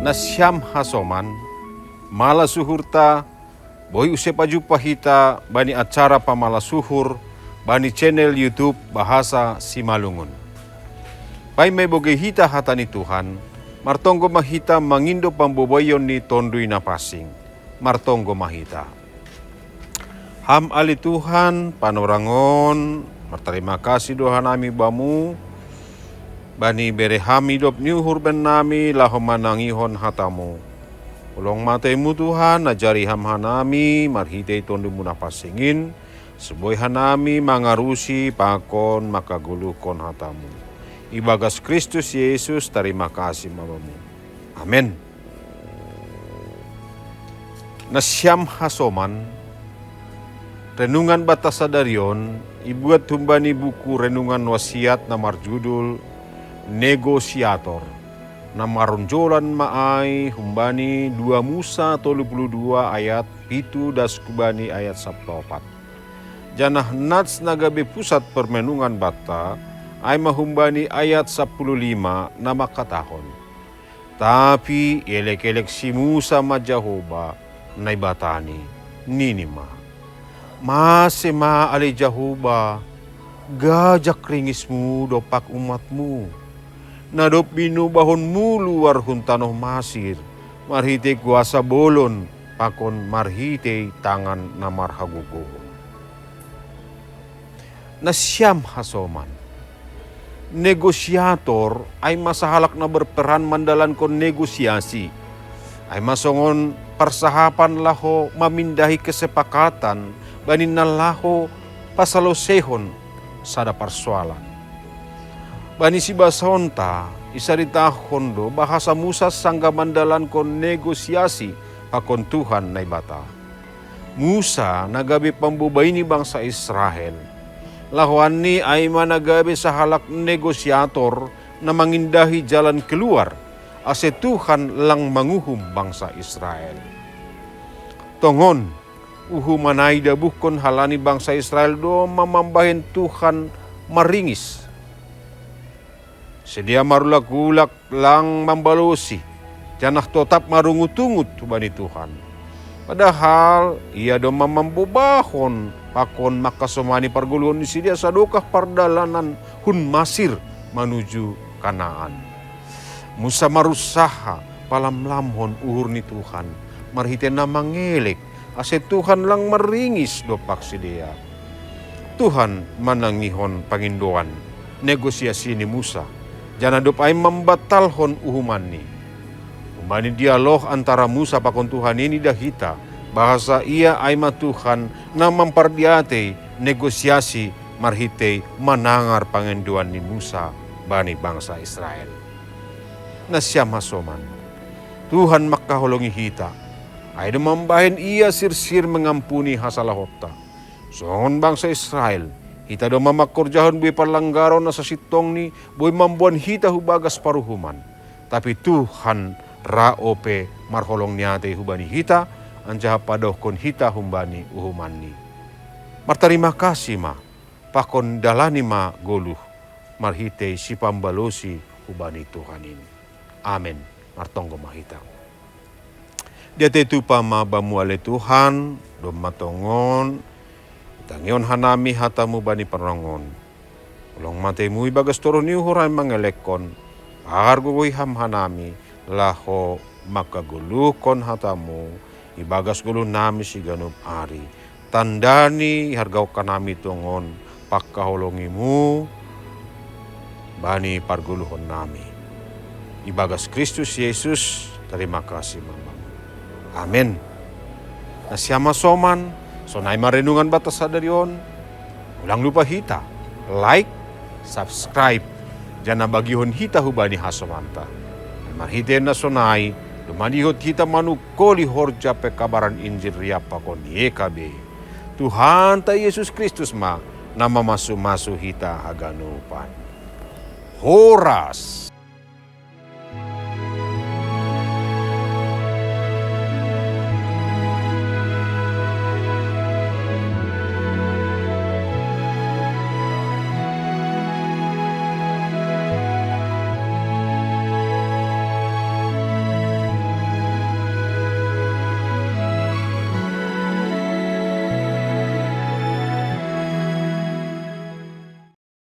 Nasyam hasoman, mala suhurta, boy usepa jumpa hita bani acara pamala suhur, bani channel YouTube Bahasa Simalungun. Pai may boge hita hatani Tuhan, martonggo mahita mangindo pamboboyon ni tondui napasing, martonggo mahita. Ham ali Tuhan, panorangon, marterima kasih doa nami bamu, bani bere hami dop nyuhur ben nami laho manangihon hatamu. Ulong matemu Tuhan, ajari ham hanami, marhitei tondumu napasingin, seboy hanami mangarusi pakon makagulukon hatamu. Ibagas Kristus Yesus, terima kasih mamamu. Amin. Nasyam hasoman, renungan batasa darion, ibuat humbani buku renungan wasiat namar judul Negosiator. Namaronjolan maai humbani 2 Musa 32 ayat pitu das kubani ayat 14. Janah nats nagabe pusat permenungan bata, ay mahumbani ayat 15 nama katahon. Tapi elek-elek si Musa majahoba nay batani ninima. Masema ali Jahoba, gajak ringismu dopak umatmu. Nadop binubahon mu luar huntanoh masir, marhite kuasa bolon, pakon marhite tangan namar hagugo. Nasyam hasoman, negosiator ay masahalak na berperan mandalan kon negosiasi, ay masongon persahapan laho mamindahi kesepakatan, banin na laho pasalosehon sada persoalan. Bani si basonta isaritahon do bahasa Musa sangga mandalan kon negosiasi pakon Tuhan na ibata. Musa nagabi pambubay ni bangsa Israel. Lahuan ni ay managabi sa halak negosiator na mangindahi jalan keluar ase Tuhan lang manguhum bangsa Israel. Tongon, uhumanay dabukon halani bangsa Israel do mamambahin Tuhan maringis. Sedia marulak-ulak lang mambalusi, janah tetap marungut-ungut bani Tuhan. Padahal ia do mamambubahon pakon makasomani parguluhon di sidia sadokah pardalanan hun masir menuju Kanaan. Musa marusaha palamlamhon uhur ni Tuhan, marhite na mangelek, ase Tuhan lang maringis dopak sidia. Tuhan manangihon pangindoan, negosiasi ni Musa, jana dop ay membatalhon uhuman ni. Umani dialog antara Musa pakon Tuhan ini dahita, bahasa ia ay Tuhan na memperdiate negosiasi marhite manangar pangindoan ni Musa bani bangsa Israel. Nasyam hasoman, Tuhan makaholongi hita, ay mambahin ia sirsir mengampuni hasalahota. Songon bangsa Israel, hita do mamakorjahon buhay palanggaron na sa sitong ni buhay mambuan hita hubagas paruhuman. Tapi Tuhan raope marholong niyate hubani hita, anjaha padoh kon hita humbani uhuman ni. Martarima kasih ma, pakon dalani ma goluh, marhite si pambalosi hubani Tuhan ini. Amin. Martonggo mahita. Dia tetu pama bamuale Tuhan, dom matongon, tangion hanami hatamu bani perangon. Ulong matemu ibagas turun niuhuray mangelekon, argoy ham hanami, laho makagulukon hatamu, ibagas gulu nami si ganub ari. Tandani hargaw kanami tongon, pagkaholongimu, bani parguluhon nami. Ibagas Kristus Yesus, terima kasih mama. Amin. Nasyama soman, sonay marenungan batasa darion, ulang lupa hita, like, subscribe, jana bagihon hita hubani hasomanta. Marhite na sonay, lumanihot hita manukoli horja pe kabaran injil riapa kon yekabe. Tuhan ta Yesus Kristus ma, nama masu-masu hita haganupan. Horas.